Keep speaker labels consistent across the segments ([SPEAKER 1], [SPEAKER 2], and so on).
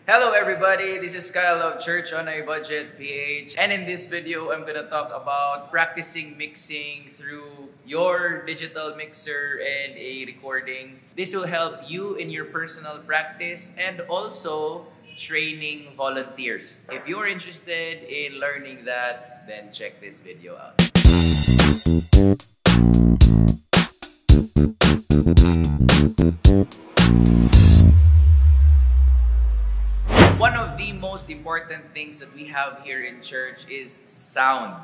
[SPEAKER 1] Hello everybody, this is Kyle of Church on a Budget PH, and in this video I'm gonna talk about practicing mixing through your digital mixer and a recording. This will help you in your personal practice and also training volunteers. If you're interested in learning that, then check this video out. One of the most important things that we have here in church is sound.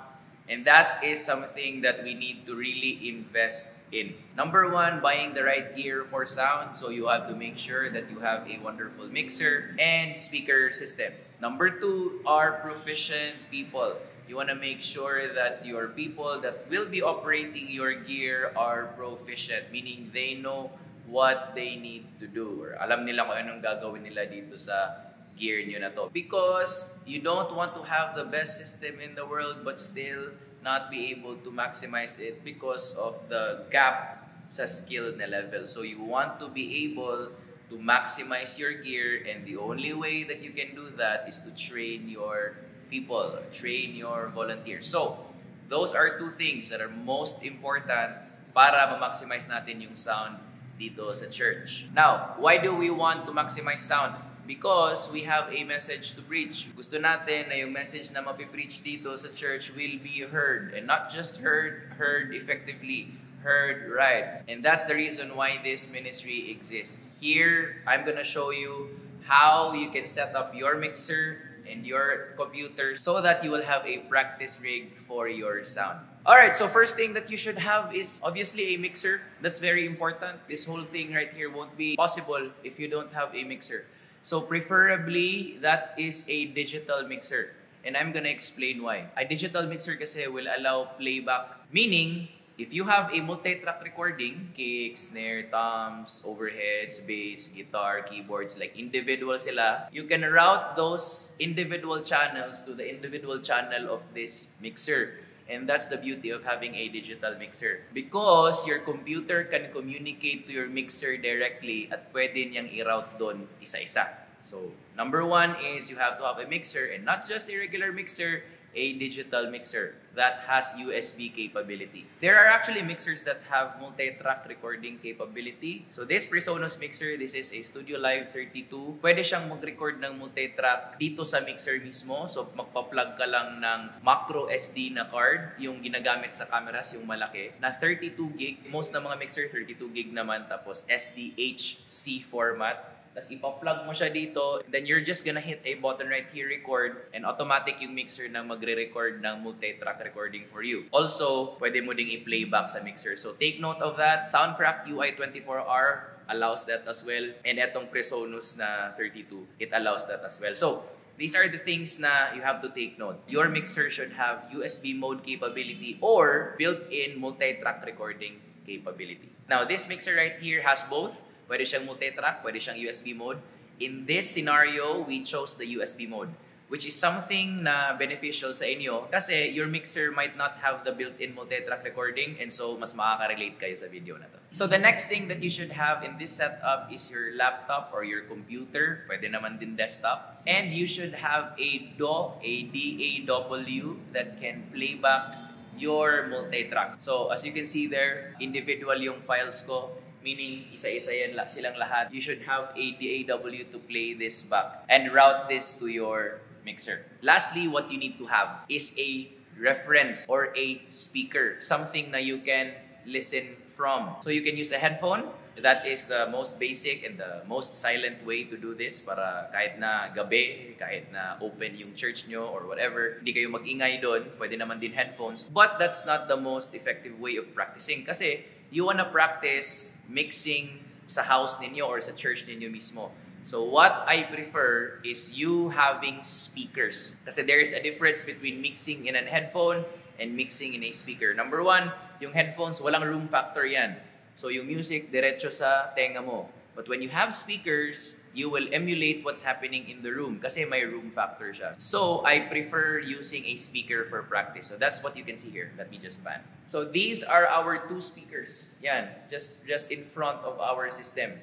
[SPEAKER 1] And that is something that we need to really invest in. Number one, buying the right gear for sound. So you have to make sure that you have a wonderful mixer and speaker system. Number two are proficient people. You want to make sure that your people that will be operating your gear are proficient, meaning they know what they need to do. Or alam nila kung anong gagawin nila dito sa gear nyo na to. Because you don't want to have the best system in the world but still not be able to maximize it because of the gap sa skill na level. So you want to be able to maximize your gear, and the only way that you can do that is to train your people, train your volunteers. So those are two things that are most important para ma-maximize natin yung sound dito sa church. Now, why do we want to maximize sound? Because we have a message to preach. Gusto natin na yung message na mapipreach dito sa church will be heard. And not just heard effectively, heard right. And that's the reason why this ministry exists. Here, I'm gonna show you how you can set up your mixer and your computer so that you will have a practice rig for your sound. Alright, so first thing that you should have is obviously a mixer. That's very important. This whole thing right here won't be possible if you don't have a mixer. So preferably, that is a digital mixer. And I'm gonna explain why. A digital mixer kasi will allow playback. Meaning, if you have a multi-track recording, kicks, snare, toms, overheads, bass, guitar, keyboards, like individual sila, you can route those individual channels to the individual channel of this mixer. And that's the beauty of having a digital mixer. Because your computer can communicate to your mixer directly at pwede niyang i-route doon isa-isa. So, number one is you have to have a mixer, and not just a regular mixer, a digital mixer that has USB capability. There are actually mixers that have multi-track recording capability. So this PreSonus mixer, this is a Studio Live 32. Pwede siyang mag-record ng multi-track dito sa mixer mismo. So magpa-plug ka lang ng macro SD na card, yung ginagamit sa cameras, yung malaki, na 32 gig. Most ng mga mixer, 32 gig naman. Tapos SDHC format. Tapos ipa-plug mo siya dito, then you're just gonna hit a button right here, record, and automatic yung mixer na magre-record ng multi-track recording for you. Also, pwede mo ding i-playback sa mixer. So take note of that. Soundcraft UI24R allows that as well. And etong PreSonus na 32, it allows that as well. So, these are the things na you have to take note. Your mixer should have USB mode capability or built-in multi-track recording capability. Now, this mixer right here has both. Pwede siyang multi-track, pwede siyang USB mode. In this scenario, we chose the USB mode, which is something na beneficial sa inyo kasi your mixer might not have the built-in multi-track recording, and so mas makaka-relate kayo sa video na to. So the next thing that you should have in this setup is your laptop or your computer. Pwede naman din desktop. And you should have a DAW, a DAW that can playback your multi-track. So as you can see there, individual yung files ko. Meaning, isa-isa yan silang lahat. You should have a DAW to play this back and route this to your mixer. Lastly, what you need to have is a reference or a speaker. Something na you can listen from. So you can use a headphone. That is the most basic and the most silent way to do this para kahit na gabi, kahit na open yung church nyo or whatever, hindi kayo mag-ingay doon. Pwede naman din headphones. But that's not the most effective way of practicing kasi you wanna practice mixing sa house ninyo or sa church ninyo mismo. So what I prefer is you having speakers. Kasi there is a difference between mixing in a headphone and mixing in a speaker. Number one, yung headphones, walang room factor yan. So yung music, diretso sa tenga mo. But when you have speakers, you will emulate what's happening in the room kasi may room factor siya. So I prefer using a speaker for practice. So that's what you can see here. Let me just pan. So these are our two speakers. Yan, just in front of our system.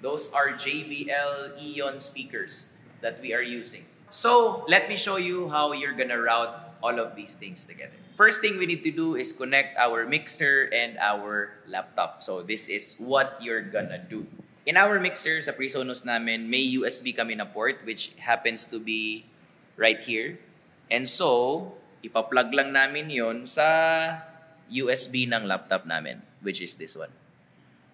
[SPEAKER 1] Those are JBL Eon speakers. that we are using. So, let me show you how you're gonna route all of these things together. First thing we need to do is connect our mixer and our laptop. So, this is what you're gonna do. In our mixer, sa PreSonus namin, may USB kami na port which happens to be right here. And so, ipa-plug lang namin yon sa USB ng laptop namin, which is this one.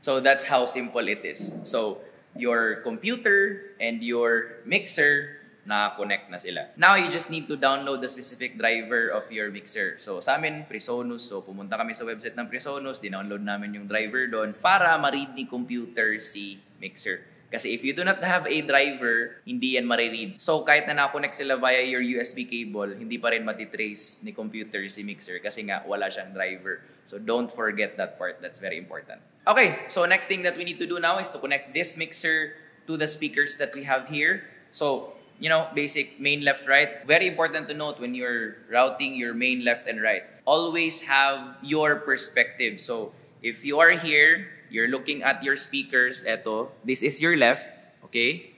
[SPEAKER 1] So, that's how simple it is. So, your computer and your mixer, na-connect na sila. Now, you just need to download the specific driver of your mixer. So, sa amin, PreSonus. So, pumunta kami sa website ng PreSonus, dinownload namin yung driver doon para ma-read ni computer si mixer. Kasi if you do not have a driver, hindi yan mariread. So, kahit na na-connect sila via your USB cable, hindi pa rin matitrace ni computer si mixer kasi nga wala siyang driver. So, don't forget that part. That's very important. Okay, so next thing that we need to do now is to connect this mixer to the speakers that we have here. So, you know, basic main, left, right. Very important to note when you're routing your main, left, and right. Always have your perspective. So, if you are here, you're looking at your speakers, eto, this is your left, okay?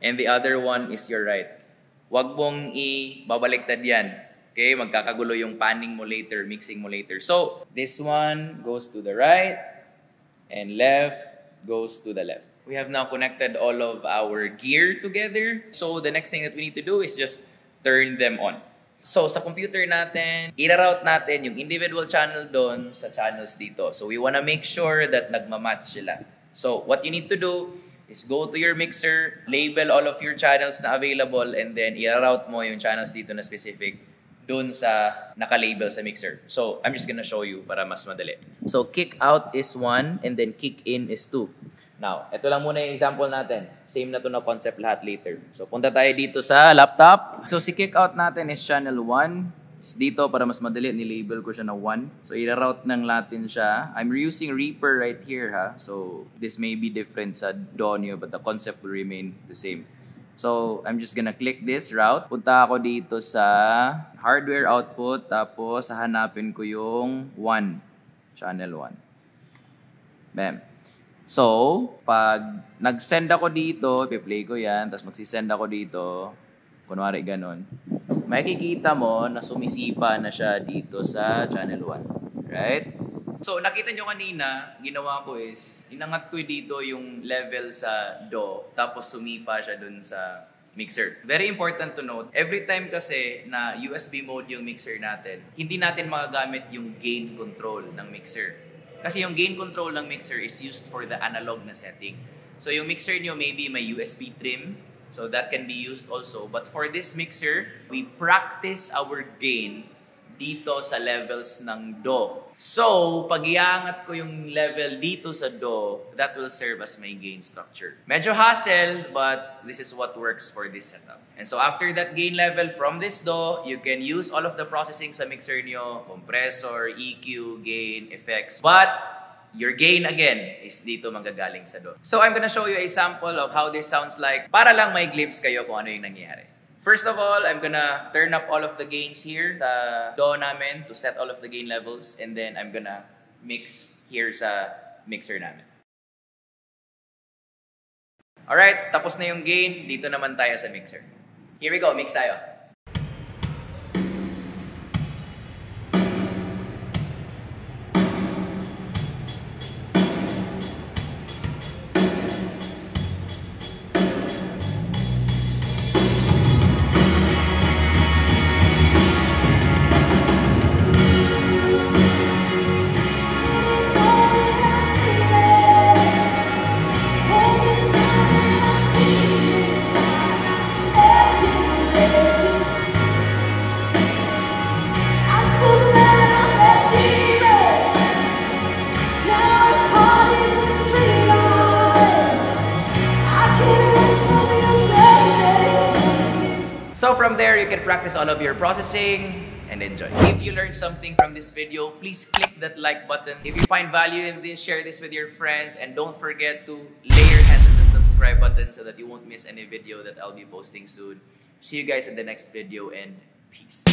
[SPEAKER 1] And the other one is your right. Wag mong ibabaliktad yan. Okay? Magkakagulo yung panning mo later, mixing mo later. So, this one goes to the right, and left goes to the left. We have now connected all of our gear together. So, the next thing that we need to do is just turn them on. So, sa computer natin, ira-route natin yung individual channel doon sa channels dito. So, we wanna make sure that nagmamatch sila. So, what you need to do is go to your mixer, label all of your channels na available, and then ira-route mo yung channels dito na specific doon sa naka-label sa mixer. So, I'm just gonna show you para mas madali. So, kick out is 1, and then kick in is 2. Now, ito lang muna yung example natin. Same na to na concept lahat later. So, punta tayo dito sa laptop. So, si kick out natin is channel 1. Dito, para mas madali, nilabel ko siya na 1. So, i-route ng natin siya. I'm using Reaper right here, ha. So, this may be different sa Donio, but the concept will remain the same. So, I'm just gonna click this route. Punta ako dito sa hardware output. Tapos, hahanapin ko yung 1. Channel 1. Bam. So, pag nag-send ako dito, i-play ko yan, tapos magsisend ako dito, kunwari ganun, makikita mo na sumisipa na siya dito sa channel 1. Right? So, nakita nyo kanina, ginawa ko is, inangat ko dito yung level sa Do, tapos sumipa siya dun sa mixer. Very important to note, every time kasi na USB mode yung mixer natin, hindi natin magagamit yung gain control ng mixer. Kasi yung gain control ng mixer is used for the analog na setting. So yung mixer nyo maybe may USB trim, so that can be used also. But for this mixer, we practice our gain dito sa levels ng Do. So, pag iangat ko yung level dito sa Do, that will serve as my gain structure. Medyo hassle, but this is what works for this setup. And so, after that gain level from this Do, you can use all of the processing sa mixer nyo, compressor, EQ, gain, effects. But, your gain again is dito magagaling sa Do. So, I'm gonna show you a sample of how this sounds like para lang may glimpse kayo kung ano yung nangyayari. First of all, I'm gonna turn up all of the gains here sa Do namin to set all of the gain levels, and then I'm gonna mix here sa mixer namin. Alright, tapos na yung gain. Dito naman tayo sa mixer. Here we go, mix tayo. So from there, you can practice all of your processing and enjoy. If you learned something from this video, please click that like button. If you find value in this, share this with your friends, and don't forget to lay your hands on the subscribe button so that you won't miss any video that I'll be posting soon. See you guys in the next video, and peace.